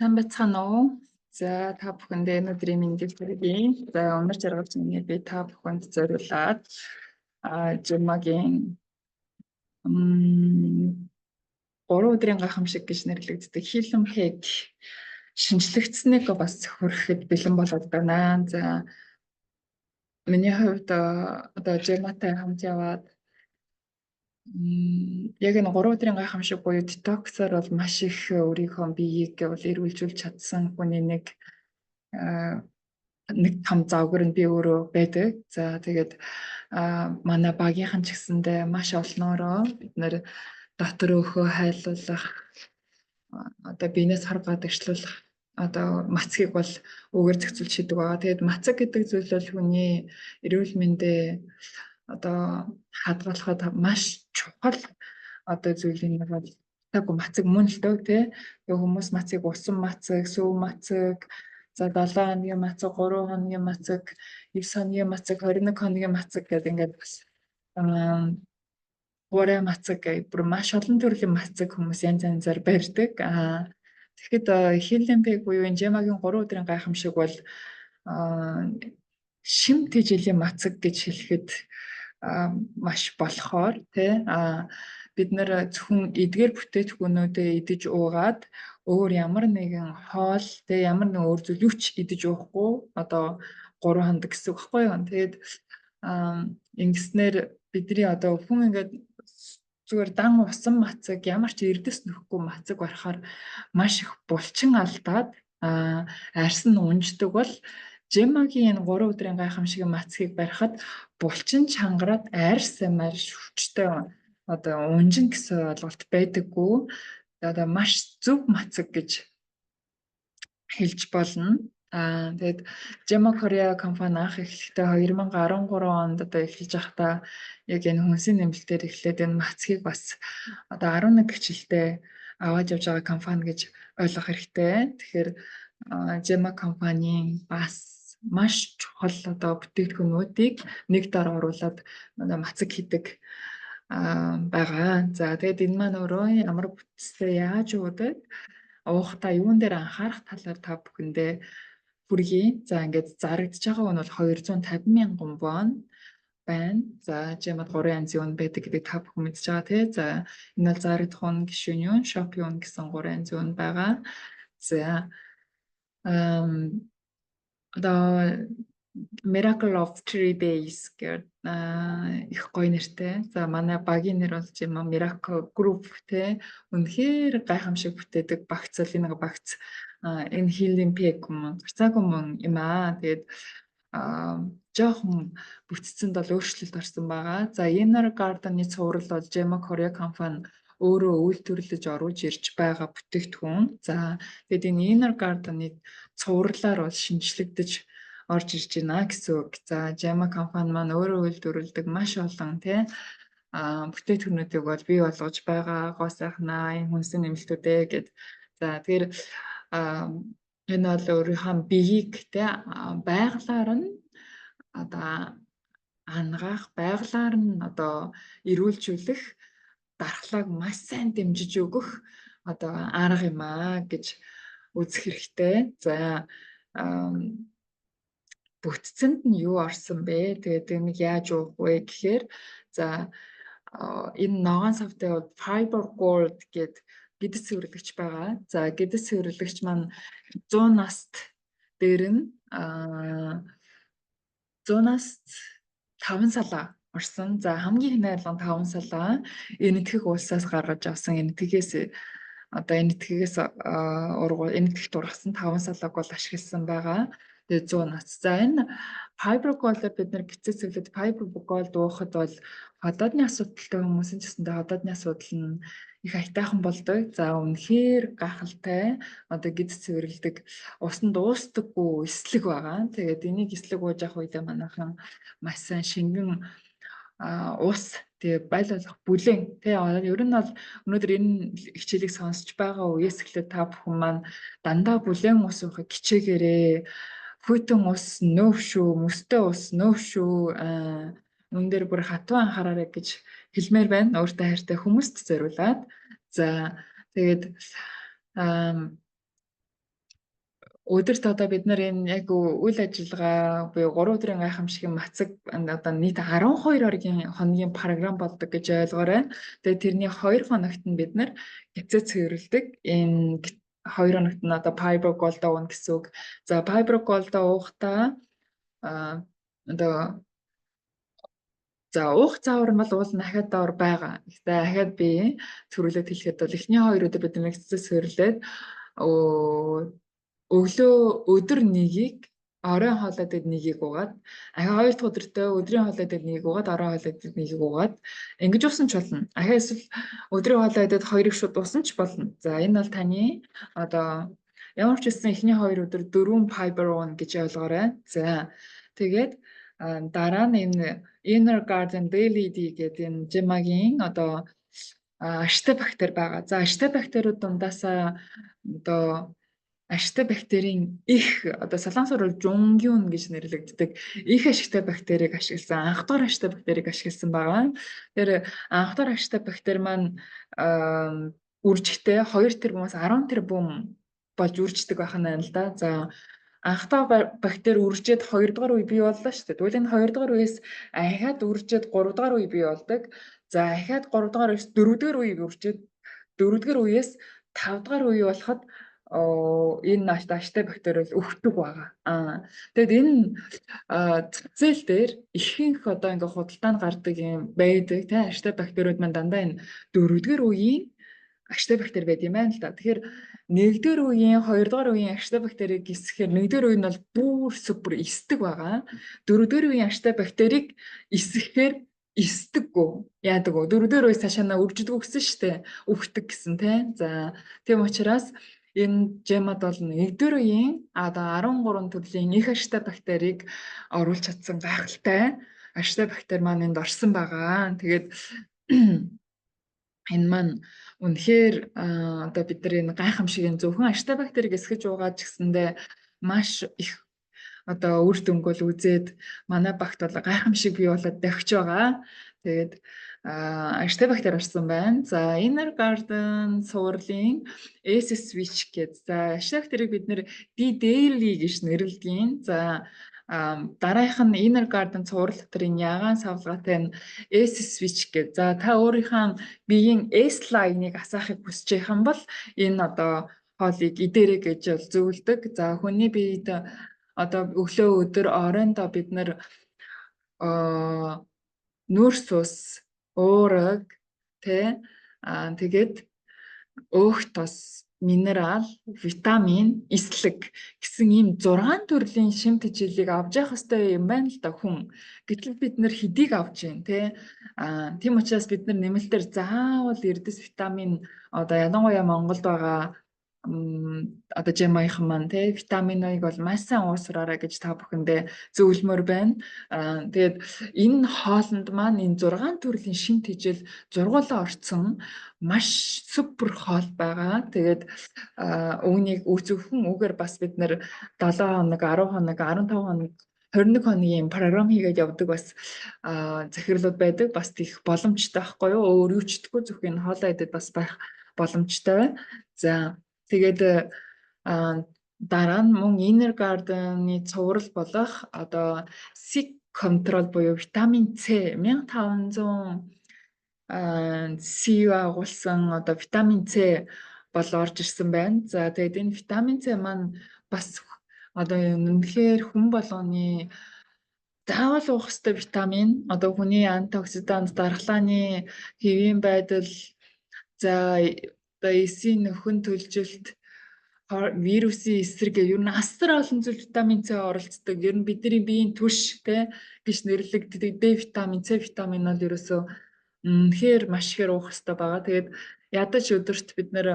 Сайн байцгаана уу? За та бүхэндээ өнөөдрийн мэндийг хүргэе. За өнөр жаргалж миний би та бүхэнд зориулаад Жимагийн 3 өдрийн гайхамшиг гэж нэрлэгддэг Хилэм Хэг шинжлэгдсэнийг бас хүрэхэд бэлэн болоод байна. За миний хувьд одоо Жиматай хамт яваад яг энэ 3 өдрийн гайхамшиг буюу детоксоор бол маш их өөрийнхөө биеийг бол эрүүлжүүлж чадсан хүний нэг том завгар нь би өөрөө байдаг. За тэгээд манай багийнхан ч гэсэндээ маш олноороо бид нэр дотор өөхөө хайлуулах одоо биенээс хар гадагшлуулах одоо мацгийг бол үгээр зохицуулж хийдэг байгаа. Тэгээд мацаг гэдэг зүйл бол хүний эрүүл мэндэ одоо хадгалахад маш чухал одоо зүйлийн нэг бол тагүй мацаг мөн л дөө тий. Тэгээ хүмүүс мацыг усан мацаг, сүв мацаг, за 7 хоногийн мацаг, 3 хоногийн мацаг, 9 хоногийн мацаг, 21 хоногийн мацаг гэдэг ингээд бас гурай мацаг гэх бүр маш олон төрлийн мацаг хүмүүс янз янзаар барьдаг. Тэгэхэд Хилэмпэг буюу Жемагийн 3 өдрийн гайхамшиг бол шим тэжээлийн мацаг гэж хэлэхэд маш болохоор тий бид нэр зөвхөн эдгээр бүтээтгүүнүүдээ идэж уугаад өөр ямар нэгэн хоол тий ямар нэгэн өөр зүйл юу ч идэж уухгүй одоо 3 хоног гэсэн үг байхгүй юу. Тэгээд ингэснээр бидний одоо хүн ингээд зүгээр дан усан мацаг ямар ч эрдэс нөхгүй мацаг барахаар маш их булчин алдаад арьс нь унждаг бол Жемагийн энэ 3 өдрийн гайхамшигын мацгийг барихад булчин чангараад арьс марш хүчтэй одоо унжин гэсэн ойлголт байдаггүй. Одоо маш зөв мацаг гэж хэлж болно. Тэгээд Jema Korea компани анх эхлэхдээ 2013 онд одоо эхэлж байхдаа яг энэ хүнсийн нэмэлтээр эхлээд энэ мацгийг бас одоо 11 гिचэлтэй аваад явж байгаа компани гэж ойлгох хэрэгтэй. Тэгэхээр Jema компанийн бас маш чухал одоо бүтээгдэхүүнүүдийг нэг дор оруулаад мацаг хийдэг байгаа. За тэгээд энэ маань өөрөө ямар бүтцтэй яаж уудаг уухтаа юун дээр анхаарах талаар та бүхэндээ хүргэе. За ингээд зарагдж байгаа нь бол 250 мянган вон байна. За Жемад 3 янзын үн байдаг гэдэг та бүхэн мэдж байгаа тий. За энэ бол зарагдах үн, гишүүн үн, шопын үн гэсэн 3 янзын үн байгаа. За одоо Miracle of 3 Days гэдэг их гоё нэртэй. За манай багийн нэр бол Jema Miracle Group те. Үнэхээр гайхамшиг бүтээдэг багц л энэ багц энэ Healing Pack цагаагүй мөн юм аа. Тэгээд жоохон бүтцэнд бол өөрчлөлт орсон байгаа. За Inner Garden-ы цуврал бол Jema Korea компани өөрөө үйлдвэрлэж оруулж ирж байгаа бүтээгдэхүүн. За тэгээд энэ Inner Garden-ы цувралаар бол шинжлэгдэж орж ирж байна гэсэн үг. За Jema компани маань өөрөө үйлдвэрлэдэг маш олон тий бүтээтгүүнүүдийг бол бий болгож байгаа. Гоо сайхнаа, хүнсийн нэмэлтүүдээ гэд. За тэгэхээр энэ бол өөрийнхөө биеийг тий байгалаар нь одоо ангаах, байгалаар нь одоо эрүүлжүүлэх, дархлааг маш сайн дэмжиж өгөх одоо арга юм аа гэж үзэх хэрэгтэй. За бүтцэнд нь юу орсон бэ? Тэгээд энийг яаж уух вэ гэхээр за энэ ногоон савтай бол Fiber Gold гэдэг гэдэс цэвэрлэгч байгаа. За гэдэс цэвэрлэгч маань 100 наст дээр нь 100-аас 5 салаа орсон. За хамгийн их найрлага 5 салаа энэтхэг улсаас гаргаж авсан энэтхгээс одоо энэтхгээс энэтхэгт ургасан 5 салааг бол ашигласан байгаа. Тэгээ 100 нац. За энэ Fiber Gold-оор бид нар гисцээ цэвэрлээд Fiber Gold уухад бол ходоодны асуудалтай хүмүүс ч гэсэндээ ходоодны асуудал нь их аятайхан болдог. За үнэхээр гахалтай одоо гидс цэвэрлдэг усанд дуустдаггүй эслэг байгаа. Тэгээд энийг эслэг ууж авах үедээ манайхан маш сайн шингэн ус тэгээ баль болох бүлээн тий ер нь бол өнөөдөр энэ хичээлийг сонсч байгаа үеэс эхлээд та бүхэн маань дандаа бүлээн ус уухыг хичээгээрээ хүйтэн ус нөөв шүү, мөстэй ус нөөв шүү. Нүн дээр бүр хатуу анхаараарай гэж хэлмээр байна. Өөртөө хайртай хүмүүст зориулаад. За тэгээд өдөрт одоо бид нар энэ яг үйл ажиллагаа буюу 3 өдрийн гайхамшигын мацаг одоо нийт 12 хоногийн програм болдог гэж ойлгоорой. Тэгээд тэрний 2 хоногт нь бид нар гэцээ цэвэрлэдэг. Энэ 2 хоногт нь одоо Piper Gold уун гэсэн үг. За Piper Gold уухдаа одоо за уух заавар нь бол уул нь ахаад давар байгаа. Гэхдээ ахаад би цэвэрлээд хэлэхэд бол эхний 2 өдөр бид нар гэцээ цэвэрлээд өглөө өдөр нэгийг оройн хоолойд нэгийг угаад ахаа 2 дахь өдөртөө өдрийн хоолойд нэгийг угаад оройн хоолойд нэгийг угаад ингэж уусан ч болно. Ахаа эсвэл өдрийн хоолойд 2-ыг шууд уусан ч болно. За энэ бол таны одоо ямар ч үсэн эхний 2 өдөр 4 fiber one гэж ойлгоорой. За тэгээд дараа нь энэ Inner Garden Daily D гэдэг энэ Gemma-гийн одоо ашигтай бактери байгаа. За ашигтай бактериуд дундаасаа одоо ашигтай бактерийн их одоо солонгосоор бол жунгиун гэж нэрлэгддэг их ашигтай бактерийг ашигласан анх дахь ашигтай бактерийг ашигласан байгаа. Тэр анх дахь ашигтай бактери маань үржихтэй 2 тэрбумаас 10 тэрбум болж үрждэг байх нь байна л да. За анх дахь бактери үржээд 2 дугаар үе бий боллоо шүү дээ. Тэгвэл энэ 2 дугаар үеэс ахаад үржээд 3 дугаар үе бий болдог. За ахаад 3 дугаар үеэс 4 дугаар үе үржээд 4 дугаар үеэс 5 дугаар үе болоход энэ ашигтай бактери бол өвдөг байгаа. Тэгэд энэ зах зээл дээр ихэнх одоо ингээ худалдаанд гардаг юм байдаг тийм ашигтай бактериуд маань дандаа энэ 4-р үеийн ашигтай бактери байд юм байна л да. Тэгэхээр 1-р үеийн 2-р үеийн ашигтай бактерийг гисгэхээр 1-р үе нь бол бүр супер эсдэг байгаа. 4-р үеийн ашигтай бактерийг эсгэхээр эсдэггүй. Яадаг вэ? 4-р үеэс цаашаа үрждэг гэсэн шүү дээ. Өвгдөг гэсэн тийм. За тийм учраас энэ Gemma бол 1-р үеийн одоо 13 төрлийн их ашигтай бактерийг оруулж чадсан гайхалтай ашигтай бактери маань энд орсон байгаа. Тэгээд энэ маань үнэхээр одоо бид нар энэ гайхамшигын зөвхөн ашигтай бактерийг эсгэж уугаад ч гэсэндээ маш их одоо үр дүнг бол үзээд манай багт бол гайхамшиг бий болоод давхиж байгаа. Тэгээд ашигтай бактери орсон байна. За Inner Garden суурлын S switch гэдэг. За ашигтай бактерийг бид нэр D-daily гэж нэрлэдэг. За дараагийнх нь Inner Garden цуврал дотор энэ ягаан савлгаатай нь S switch гэдэг. За та өөрийнхөө биеийн S line-ыг асаахыг хүсэж байх юм бол энэ одоо хоолыг идээрэй гэж бол зөвлөдөг. За хүний биед одоо өглөө өдөр оройндоо бид нар нүүрс ус уураг тэгээд өөх тос минерал витамин эслэг гэсэн ийм 6 төрлийн шимт хичээлийг авч явах хэрэгтэй юм байна л да хүн. Гэтэл бид нэр хэдийг авч байна тийм учраас бид нар нэмэлтээр заавал эрдэс витамин одоо ялангуяа Монголд байгаа одоо Gemma-ийнхан маань витаминыг бол маш сайн уусраарай гэж та бүхэндээ зөвлөмөр байна. Тэгээд энэ хоолнд маань энэ 6 төрлийн шимт хичээл зургуулаа орцсон маш супер хоол байгаа. Тэгээд үүнийг зөвхөн үгээр бас бид нэр 7 хоног, 10 хоног, 15 хоног 21 хоногийн програм хийгээд явдаг бас захирлууд байдаг. Бас тийх боломжтой байхгүй юу? Өөр юу ч гэдэггүй зөвхөн хоолоо идээд бас байх боломжтой. За тэгээд дараа нь мөн Inner Garden-ы цуврал болох одоо Sick Control буюу витамин С 1500 C агуулсан одоо витамин С бол орж ирсэн байна. За тэгээд энэ витамин С маань бас одоо үнэхээр хүн болгоны заавал уух ёстой витамин. Одоо хүний антиоксидант, дархлааны хэвийн байдал, за одоо эсийн нөхөн төлжилт, вирусын эсрэг ер нь асар олон зүйл витамин С оролцдог. Ер нь бидний биеийн түлш гэж нэрлэгддэг D витамин, С витамин бол ерөөсөө үнэхээр маш ихээр уух хэрэгтэй байгаа. Тэгээд ядаж өдөрт бид нэр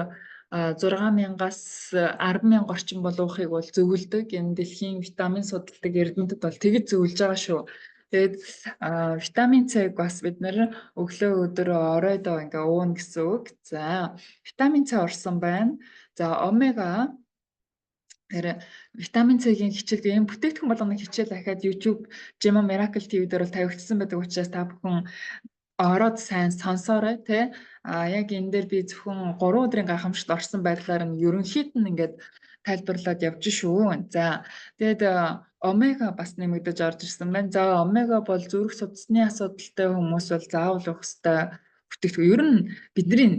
6000-аас 100000 орчим бол уухыг бол зөвлөдөг. Энэ дэлхийн витамин судалдаг эрдэмтэд бол тэгж зөвлөж байгаа шүү. Тэгээд витамин С-г бас бид нэр өглөө өдөр оройдоо ингээ ууна гэсэн үг. За витамин С орсон байна. За омега тэр витамин С-ийн хичээл энэ бүтээгдэхүүн болгоны хичээл дахиад YouTube Gemma Miracle TV дээр бол тавигдсан байдаг учраас та бүхэн ороод сайн сонсоорой яг энэ дээр би зөвхөн 3 өдрийн гайхамшигт орсон байдлаар нь ерөнхийд нь ингээд тайлбарлаад явж шүү. За тэгээд омега бас нэмэгдэж орж ирсэн байна. За омега бол зүрх судасны асуудалтай хүмүүс бол заавал уух ёстой бүтээгдэхүүн. Ер нь бидний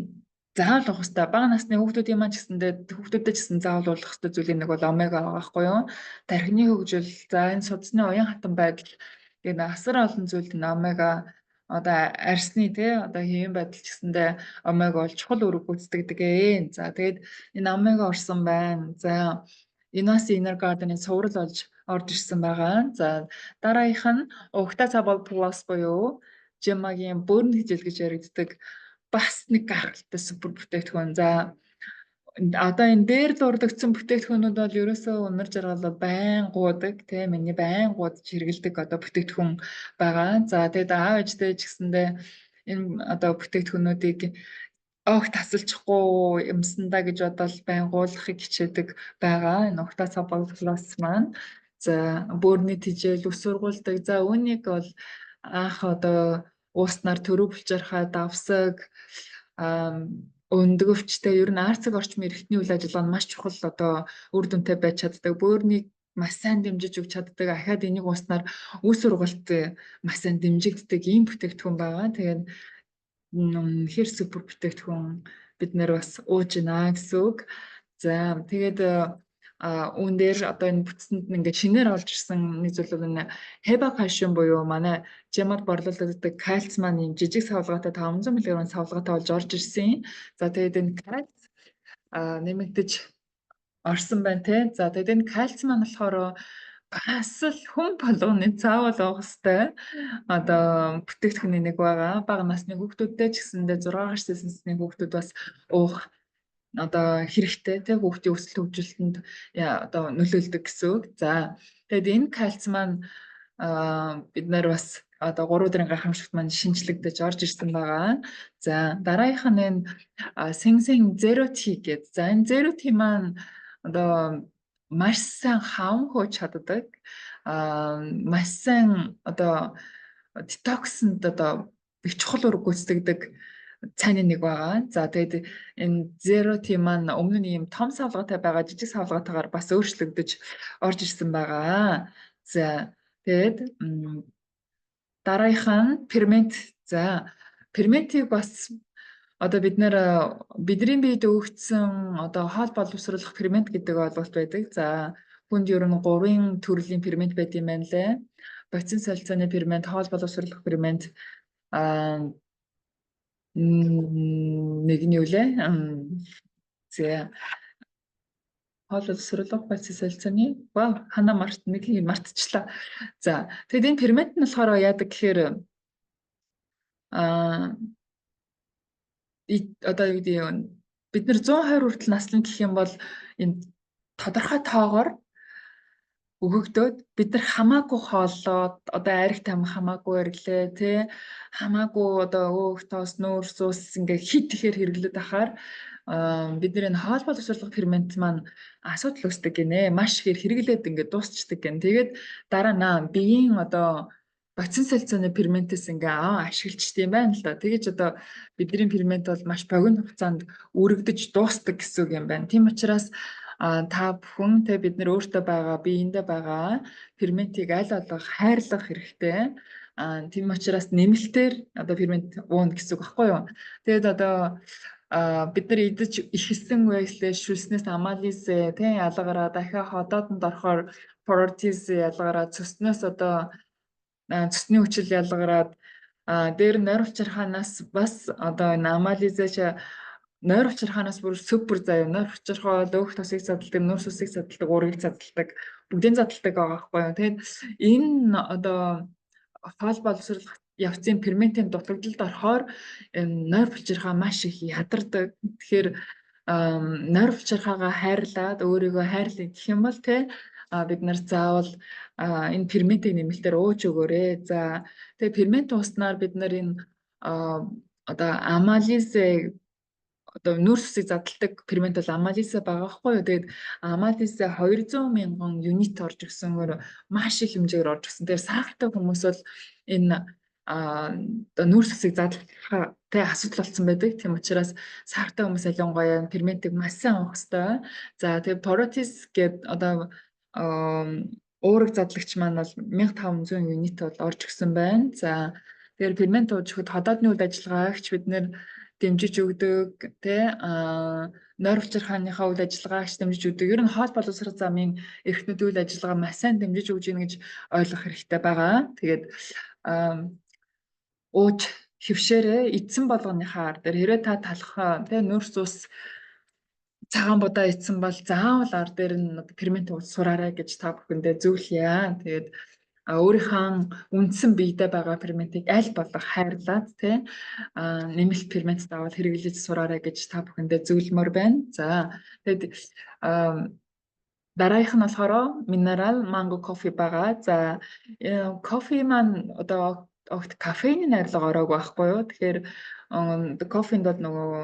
заавал уух ёстой. Бага насны хүүхдүүдийн маань ч гэсэндээ хүүхдүүдэд ч гэсэн заавал уух ёстой зүйлийн нэг бол омега байгаа байхгүй юу? Тархины хөгжил, за энэ судасны уян хатан байдал тэгээд асар олон зүйлд нь омега одоо арсны тий одоо хэвийн байдал ч гэсэндээ омега бол чухал үүрэг гүйцэтгэдэг ээ. За тэгээд энэ омега орсон байна. За Inasi Inner Garden-ийн цуврал олж орж ирсэн байгаа. За дараагийнх нь Octazabal Plus буюу Gemma-гийн бөөрн хижил гэж яригддаг бас нэг гайхалтай супер бүтээгдэхүүн. За одоо энэ дээр дурддагсан бүтээгдэхүүнүүд бол ерөөсөө өнөр жаргал байн гуудаг тийм миний байн гуудж хэрэгэлдэг одоо бүтээгдэхүүн байгаа. За тэгээд аав ээжтэй ч гэсэндээ энэ одоо бүтээгдэхүүнүүдийг тасалчихгүй юмсандаа гэж бодол байн гуулахыг хичээдэг байгаа. Энэ Octazabal Plus маань за бөөрний тижэл ус сургуулдаг. За үүнийг бол анх одоо ууснаар төрөв булчирхай давсаг өндгөвчтэй ер нь арцэг орчмын эрхтний үйл ажиллагаа нь маш чухал одоо үр дүнтэй байж чаддаг. Бөөрнийг маш сайн дэмжиж өгч чаддаг. Ахаад энийг ууснаар үс сургалт маш сайн дэмжигддэг ийм бүтээгдэхүүн байгаа. Тэгээд хэр супер бүтээгдэхүүн бид нэр бас ууж байна гэсэн үг. За тэгээд үүн дээр одоо энэ бүтцэнд нь ингээд шинээр олж ирсэн нэг зүйл бол энэ Heba calcium буюу манай Gemma-д борлуулдаг кальц маань юм жижиг савлгаатай 500 мг савлгаатай болж орж ирсэн. За тэгээд энэ кальц нэмэгдэж орсон байна тий. За тэгээд энэ кальц маань болохоор бас л хүн болгоны заавал уух ёстой одоо бүтээгдэхүүний нэг байгаа. Бага насны хүүхдүүдтэй ч гэсэндээ 6 гаруй насны хүүхдүүд бас уух одоо хэрэгтэй тий хүүхдийн өсөлт хөгжилтөнд одоо нөлөөлдөг гэсэн үг. За тэгээд энэ кальц маань бид нар бас одоо 3 өдрийн гайхамшигт маань шинжлэгдэж орж ирсэн байгаа. За дараагийнх нь энэ Sensing Zero T гэдэг. За энэ Zero T маань одоо маш сайн хавн хөөж чаддаг. Маш сайн одоо детокснд одоо их чухал үүрэг гүйцэтгэдэг цайны нэг байгаа. За тэгээд энэ Zero T маань өмнө нь ийм том савлгаатай байгаа жижиг савлгаатайгаар бас өөрчлөгдөж орж ирсэн байгаа. За тэгээд дараагийнх нь фермент. За ферментийг бас одоо бид нэр бидний биед өгөгдсөн одоо хоол боловсруулах фермент гэдэг ойлголт байдаг. За хүнд ер нь 3 төрлийн фермент байт юм байна лээ. Бацин солилцооны фермент, хоол боловсруулах фермент, нэг нь юу лээ? За хоол боловсруулах бацин солилцооны хана нэг мартчихлаа. За тэгэд энэ фермент нь болохоор яадаг гэхээр одоо юу гэдэг юм бид нар 120 хүртэл наслан гэх юм бол энэ тодорхой тоогоор өгөгдөөд бид нар хамаагүй хооллоод одоо аригт хамаагүй ирлээ тий хамаагүй одоо өөх тоос нүүрс ус ингээ хит ихээр хэрэглээд ахаар бид нар энэ хоол боловсруулах фермент маань асуудал үүсдэг гинэ маш ихээр хэрэглээд ингээ дуусчдаг гэн. Тэгээд дараа нь биеийн одоо бацин солилцооны ферментээс ингээ ашиглчихдээ юм байна л да. Тэгэж одоо бидний фермент бол маш богино хугацаанд үрэгдэж дуустдаг гэсэн үг юм байна. Тийм учраас та бүхэн бид нар өөртөө байгаа биеиндээ байгаа ферментийг аль болох хайрлах хэрэгтэй. Тийм учраас нэмэлтээр одоо фермент уун гэсэн үг байхгүй юу? Тэгээд одоо бид нар идэж ихсэн байслаа шүлснээс амализ тий ялгараа дахиад ходоодонд орохоор портиз ялгараа цөснөөс одоо цөсний хүчил ялгараад дээр нойр улчирхаанаас бас одоо энэ амализэж нойр улчирхаанаас бүр супер заяа нойр улчирхаа өөх тосыг задалдаг, нүүрс усыг задалдаг, уургийг задалдаг, бүгдийг задалдаг байгаа байхгүй юу. Тэгээд энэ одоо хоол боловсруулах явцын ферментийн дутагдалд орохоор нойр булчирхаа маш их ядардаг. Тэгэхээр нойр булчирхаагаа хайрлаад өөрийгөө хайрлах гэх юм бол те бид нар заавал энэ ферментийг нэмэлтээр ууж өгөөрэй. За тэгээ фермент ууснаар бид нар энэ одоо амализе одоо нүүрс усыг задалдаг фермент бол амализе байгаа байхгүй юу. Тэгээд амализе 200 мянган юнит орж ирсэнээр маш их хэмжээгээр орж ирсэн. Тэгэхээр сахартай хүмүүс бол энэ одоо нүүрс хэсэг задлахтай асуудал болсон байдаг. Тийм учраас сахартай хүмүүс ялангуяа ферментийг маш сайн авах хэрэгтэй. За тэгээ Porotis гээд одоо уурэг задлагч маань бол 1500 юнит бол орж өгсөн байна. За тэгэхээр фермент ууж өгөхөд ходоодны үйл ажиллагаагч бид нэр дэмжиж өгдөг тий нойр хүчирхааныхаа үйл ажиллагаагч дэмжиж өгдөг. Ер нь хоол боловсрол замын эрхтнүүд үйл ажиллагаа маш сайн дэмжиж өгж гин гэж ойлгох хэрэгтэй байгаа. Тэгээд ууж хөвшөөрэ эдсэн болгоныхаа дээр хэрэг та талах тий нүүрс ус цагаан будаа эдсэн бол заавал ар дээр нь фермент ууж сураарай гэж та бүхэндээ зөвлөе. Тэгээд өөрийнхөө үндсэн биедээ байгаа ферментийг аль болох хайрлаад тий нэмэлт фермент давал хэрэглэж сураарай гэж та бүхэндээ зөвлөмөр байна. За тэгээд дараагийнх нь болохоор минерал манго кофе байгаа. За кофе маань одоо огт кофеины найрлага ороагүй байхгүй юу? Тэгэхээр кофенд бол нөгөө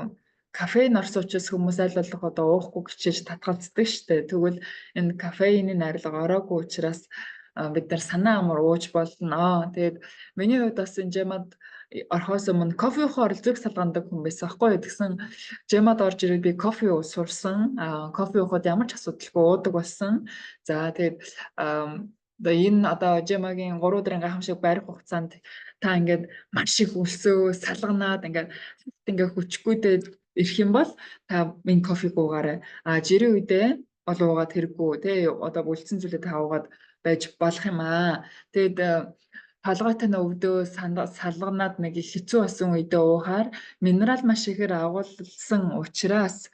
кофеин орсон учраас хүмүүс аль болох одоо уухгүй гिचээж татгалздаг штэ. Тэгвэл энэ кофеины найрлага ороогүй учраас бид нар санаа амар ууж болно. Тэгээд миний хувьд бас энэ жемад орхоос өмнө кофе уух оролцоог салгадаг хүн байсан байхгүй юу? Тэгсэн жемад орж ирээд би кофе ууж сурсан. Кофе уухад ямар ч асуудалгүй уудаг болсон. За тэгээд энэ одоо жемагийн 3 өдрийн гайхамшиг барих хугацаанд та ингээд маш их өлсөө салганаад ингээд хүчгүйдээ ирэх юм бол та энэ кофег уугаарай. Жирийн үедээ бол уугаад хэрэггүй тий одоо үлдсэн зүйлээ та уугаад байж болох юм аа. Тэгээд толгойтой өвдөө салганаад нэг хэцүү болсон үедээ уухаар минерал маш ихээр агуулсан учраас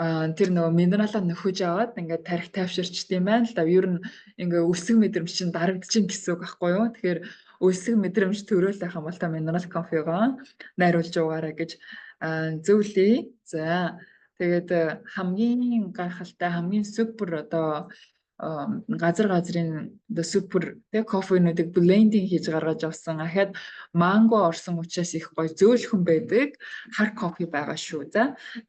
тэр нөгөө минералаа нөхөж аваад ингээд тарих тайвширчт юм байна л да. Ер нь ингээ өсөг мэдрэмж чинь дарагдчихин гэсэн үг байхгүй юу? Тэгэхээр өсөг мэдрэмж төрөөлөх юм бол та минерал кофегоо найруулж уугаарай гэж зөвлөе. За тэгээд хамгийн гайхалтай хамгийн супер одоо газрын супер тэг кофенуудыг блендинг хийж гаргаж авсан. Ахаад манго орсон учраас их гоё зөөлхөн байдаг хар кофе байгаа шүү.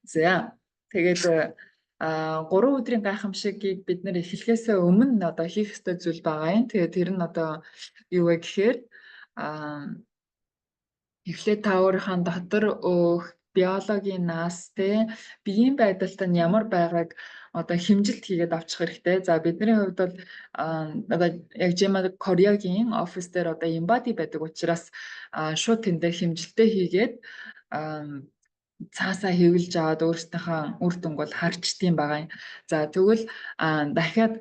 За тэгээд 3 өдрийн гайхамшигыг бид нэр эхлэхээс өмнө одоо хийх ёстой зүйл байгаа юм. Тэгээд тэр нь одоо юу вэ гэхээр эхлээд та өөрийнхөө дотор биологийн нас те биеийн байдалтай нь ямар байгааг одоо хэмжилт хийгээд авчих хэрэгтэй. За бидний хувьд бол одоо яг жимад Кореагийн офис дээр одоо embody байдаг учраас шууд тэндээ хэмжилтээ хийгээд цаасаа хэвлэж аваад өөрсдийнхөө үр дүнг бол харчдсан байгаа юм. За тэгвэл дахиад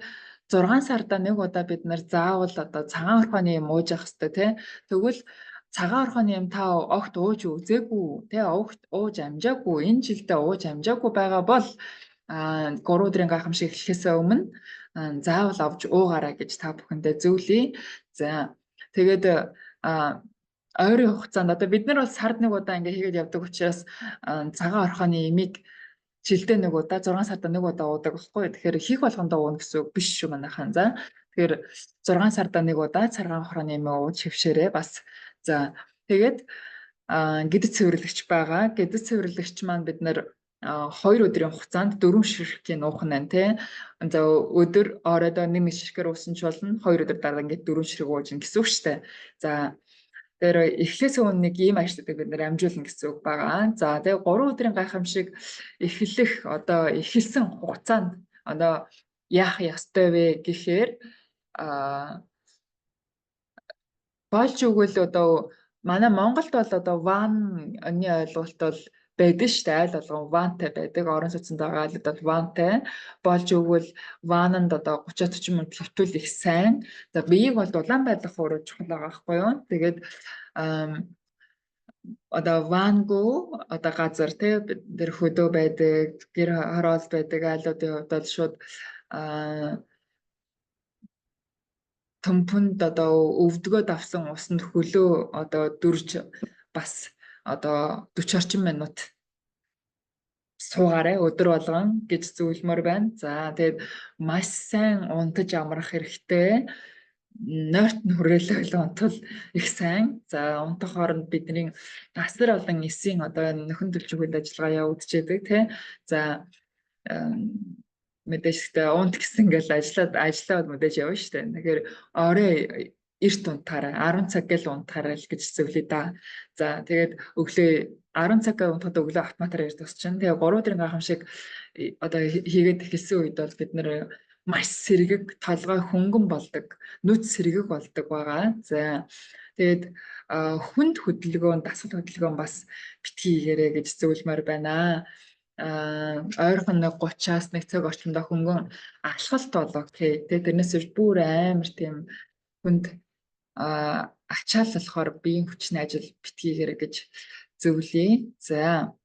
6 сарда нэг удаа бид нэр заавал одоо цагаан орхооны юм ууж явах хэрэгтэй тий. Тэгвэл цагаан орхооны юм та огт ууж үзээгүй тий огт ууж амжаагүй энэ жилдээ ууж амжаагүй байгаа бол 3 өдрийн гайхамшиг эхлэхээс өмнө заавал авч уугаарай гэж та бүхэндээ зөвлөе. За тэгээд ойрын хугацаанд одоо бид нар бол сард нэг удаа ингээ хийгээд явдаг учраас цагаан орхооны имийг жилдээ нэг удаа 6 сард нэг удаа уудаг байхгүй. Тэгэхээр хийх болгондоо ууна гэсэн үг биш шүү манайхан. За тэгэхээр 6 сард нэг удаа цагаан орхооны имийг ууж хөвшөөрэй бас. За тэгээд гэдэц цэвэрлэгч байгаа. Гэдэц цэвэрлэгч маань бид нар 2 өдрийн хугацаанд 4 ширхгийн уух нь тий. За өдөр оройдоо нэг ширхгээр уусан ч болно. 2 өдөр дараа ингээд 4 ширхэг ууж гин гэсэн үг шүү дээ. За тэр эхлээс өмнө нэг ийм ажлуудыг бид нэр амжуулна гэсэн үг байгаа. За тэгээ 3 өдрийн гайхамшиг эхлэх одоо эхэлсэн хугацаанд одоо яах ёстой вэ гэхээр болж өгвөл одоо манай Монголд бол одоо ванны ойлголт бол байдаг шүү дээ. Айл болгон вантай байдаг. Орон сууцнд байгаа айлууд бол вантай. Болж өгвөл вананд одоо 30-40 минут хэвтүүл их сайн. За биеийг бол дулаан байлгах өөрөө чухал байгаа байхгүй юу? Тэгээд одоо ванго одоо газар тий тэр хөдөө байдаг, гэр хороол байдаг айлуудын хувьд бол шууд төмпөнд одоо өвдгөөд авсан усанд хөлөө одоо дөрж бас одоо 40 орчим минут суугаарай өдөр болгон гэж зөвлөмөр байна. За тэгээд маш сайн унтаж амрах хэрэгтэй. Нойрт нь хүрээлэл унтвал их сайн. За унтах хооронд бидний асар олон эсийн одоо нөхөн төлөвлөгөөнд ажиллагаа явагдчихэдэг тий. За мэдээж ихтэй унт гэсэн ингээл ажиллаад мэдээж явна шүү дээ. Тэгэхээр орой эрт унтахаарай 10 цаг гэл унтахаарай л гэж зөвлөе да. За тэгээд өглөө 10 цаг унтахад өглөө автоматар ирж тусчин. Тэгээ 3 өдрийн гайхамшиг одоо хийгээд эхэлсэн үед бол бид нэр маш сэргэг, толгой хөнгөн болдог, нүд сэргэг болдог байгаа. За тэгээд хүнд хөдөлгөөн, дасгал хөдөлгөөн бас битгий хийгээрэй гэж зөвлөмөр байна. Ойрхон 30-аас 1 цаг орчимдоо хөнгөн алхалт болоо окей. Тэгээд тэрнээс бүр амар тийм хүнд ачаал болохоор биеийн хүчний ажил битгий хийгээрэй гэж зөвлөе. За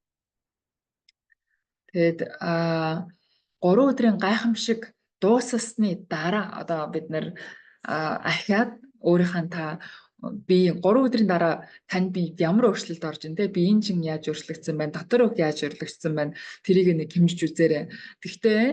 тэгээд 3 өдрийн гайхамшиг дууссны дараа одоо бид нэр ахиад өөрийнхөө та би 3 өдрийн дараа тань би ямар өөрчлөлт орж ин тэ биеийн чин яаж өөрчлөгдсөн байна, дотор үг яаж өөрчлөгдсөн байна, тэрийг нэг хэмжиж үзээрэй. Гэхдээ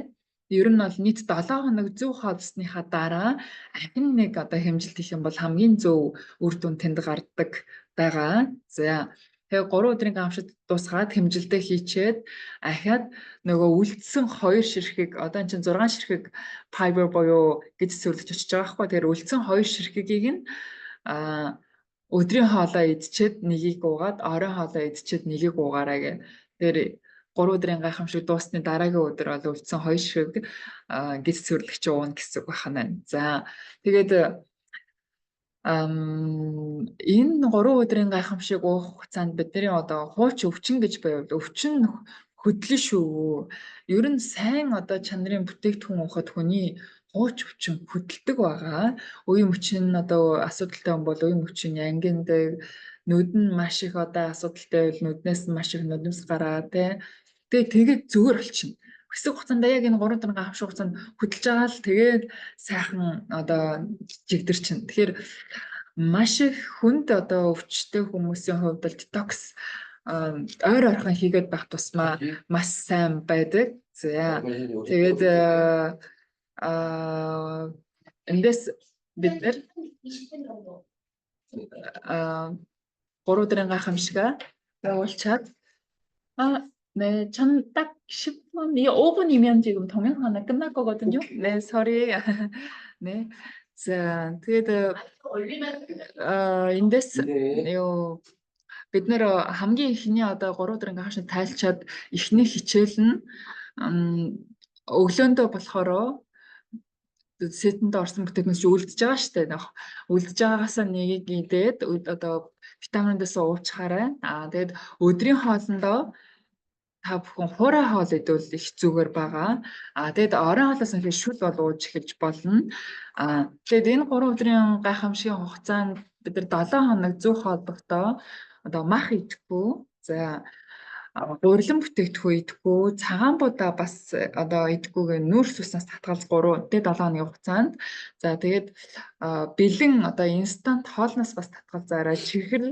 ер нь бол нийт 7 хоног зөв хоолсныхаа дараа ахин нэг одоо хэмжилт хийх юм бол хамгийн зөв үр дүн тэнд гардаг байгаа. За тэгээ 3 өдрийн гамшид дуусгаад хэмжилтээ хийчээд ахиад нөгөө үлдсэн 2 ширхэг одоо энэ чинь 6 ширхэг fiber буюу гэж зөвлөж очиж байгаа хгүй. Тэгэхээр үлдсэн 2 ширхэгийг нь өдрийн хоолоо идчихэд нэгийг уугаад оройн хоолоо идчихэд нэгийг уугаарай гэх. Тэгэхээр 3 өдрийн гайхамшиг дуусны дараагийн өдөр бол үлдсэн 2 ширхэг гэж зөвлөгч уuna гэсэн үг байна. За тэгээд энэ 3 өдрийн гайхамшиг уух хугацаанд бидний одоо хууч өвчин гэж байвал өвчин хөдлөн шүү. Ер нь сайн одоо чанарын бүтээгдэхүүн уухад хүний хууч өвчин хөдөлдөг байгаа. Үеийн өвчин одоо асуудалтай хүн бол үеийн өвчин ангиндаг, нүд нь маш их одоо асуудалтай бол нүднээс маш их нудамс гараа тий. Тэгээд зүгээр болчихно. Хэсэг хугацаанд яг энэ 3 өдрийн гайхамшиг хугацаанд хөдөлж байгаа л тэгээд сайхан одоо жигдэр чинь. Тэгэхээр маш их хүнд одоо өвчтэй хүмүүсийн хувьд бол детокс ойр ойрхон хийгээд байх тусмаа маш сайн байдаг. За тэгээд эндээс бид нэр 3 өдрийн гайхамшига явуулчаад 네, 전 딱 10분, 이 5분이면 지금 동영상은 끝날 거거든요. 네, sorry. 네. 자, 그래도 эндээс юу бид нэр хамгийн ихний одоо 3 өдрийн гайхамшиг тайлчаад ихний хичээл нь өглөөндөө болохоор сетэнд орсон бүтээгдэхүүнс үлдэж байгаа шүү дээ. Үлдэж байгаагаасаа нэгийг идээд одоо витаминдаас уучхаарай. Тэгээд өдрийн хоолндоо та бүхэн хуурай хоол идвэл их зүгээр байгаа. Тэгэд оройн хоолоос нь шүл бол ууж эхэлж болно. Тэгэд энэ 3 өдрийн гайхамшигын хугацаанд бид нар 7 хоног зөв холбогдоо одоо мах идэхгүй. За гурилан бүтээгдэхүүн идэхгүй, цагаан будаа бас одоо идэхгүйгээ нүүрс уснаас татгалз 3 дэ 7 хоногийн хугацаанд. За тэгээд бэлэн одоо инстант хоолноос бас татгалзаарай, чихэр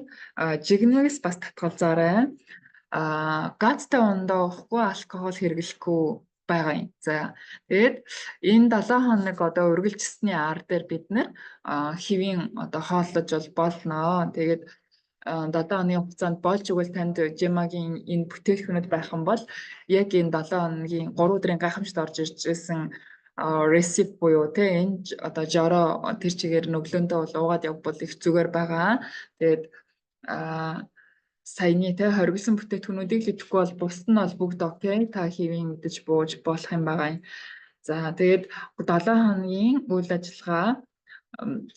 жигнээс бас татгалзаарай. Газтай ундаа уухгүй, алкогол хэрэглэхгүй байгаа юм. За тэгээд энэ 7 хоног одоо үргэлжилсэний ар дээр бид нэр хэвийн одоо хооллож болно. Тэгээд 7 хоногийн хугацаанд болж игэл танд Жемагийн энэ бүтээгдэхүүнүүд байх юм бол яг энэ 7 хоногийн 3 өдрийн гайхамшигт орж ирж байсан ресип буюу тэ энэ одоо жороо тэр чигээр өглөөндөө бол уугаад явбал их зүгээр байгаа. Тэгээд саяны тэ хоригдсон бүтээгдэхүүнүүдийг л идэхгүй бол бусд нь бол бүгд окей. Та хэвийн мэдэж бууж болох юм байгаа юм. За тэгээд 7 хоногийн үйл ажиллагаа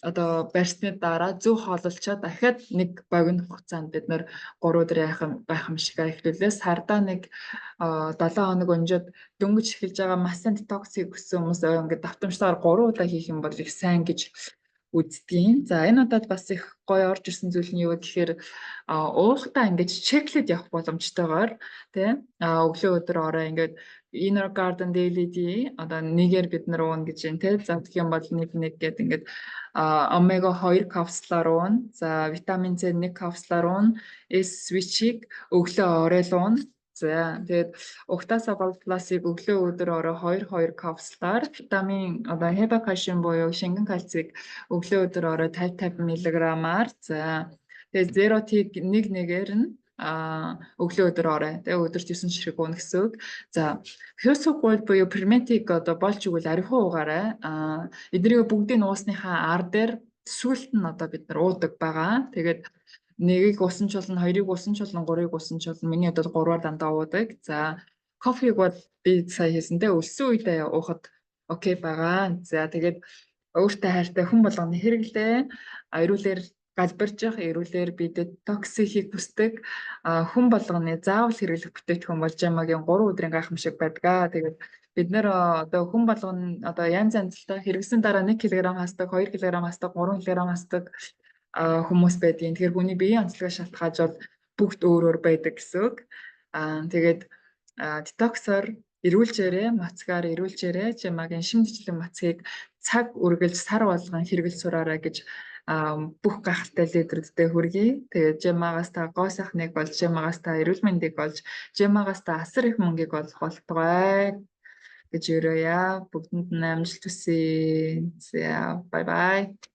одоо барьсны дараа зөв хоололцоод дахиад нэг богино хугацаанд бид нэр 3 өдрийн гайхамшигаа эхлүүлээ. Сардаа нэг 7 хоног өнжөөд дөнгөж эхэлж байгаа масан детоксыг хүссэн хүмүүс ингээд давтамжтайгаар 3 удаа хийх юм бол их сайн гэж үздгийн. За энэ удаад бас их гоё орж ирсэн зүйл нь юу гэхээр уухтаа ингэж чеклэд явах боломжтойгоор тий өглөө өдөр орой ингээд Inner Garden Daily D одоо нэгээр бид нар уун гэж юм тий. За гэх юм бол нэг гэд ингээд омега 2 капсулаар уун. За витамин C 1 капсулаар уун. S switch-ийг өглөө орой л уун. За тэгээд угтаасаа бол пластик өглөө өдөр орой 2 капсулаар витамин одоо хеба кальциум буюу шингэн кальцийг өглөө өдөр орой 50 мг-аар за тэгээд zero T нэг нэгээр нь өглөө өдөр орой тэгээ өдөрт 9 ширхэг уuna гэсэн үг. За фьюсукул буюу ферментиг одоо болж игэл архиу уугаарай. Эднийг бүгдийг уусныхаа ар дээр сүүлд нь одоо бид нар уудаг байгаа. Тэгээд нэгийг уусан ч болно, хоёрыг уусан ч болно, гурыг уусан ч болно. Миний одоо гурваар дандаа уудаг. За кофег бол би сая хэлсэнтэй өлсөн үедээ уухад окей байгаа. За тэгээд өөртөө хайртай хүн болгоны хэрэглээ. Эрүүлэр галбирчих, эрүүлэр би детокс хийх хүсдэг. Хүн болгоны заавал хэрэглэх бүтээгдэхүүн бол Жамагийн 3 өдрийн гайхамшиг байдаг. Тэгээд бид нэр одоо хүн болгоно одоо янз янзтай хэрэгсэн дараа 1 кг хасдаг, 2 кг хасдаг, 3 кг хасдаг хүмүүс байдгийн. Тэгэхээр хүний биеийн онцлогоо шалтгааж бол бүгд өөр өөр байдаг гэсэн үг. Тэгээд детоксоор эрүүлжээрээ, мацгаар эрүүлжээрээ Жамагийн шимтгэлэн мацгийг цаг үргэлж сар болгон хэрэгэл сураарай гэж бүх гахалтай лидерүүдтэй хүргэе. Тэгээд Жамагаас та гоо сайхныг болж, Жамагаас та эрүүл мэндийг болж, Жамагаас та асар их мөнгийг олох болтугай гэж өрөөе. Бүгдэнд нь амжилт хүсье. За, бай бай.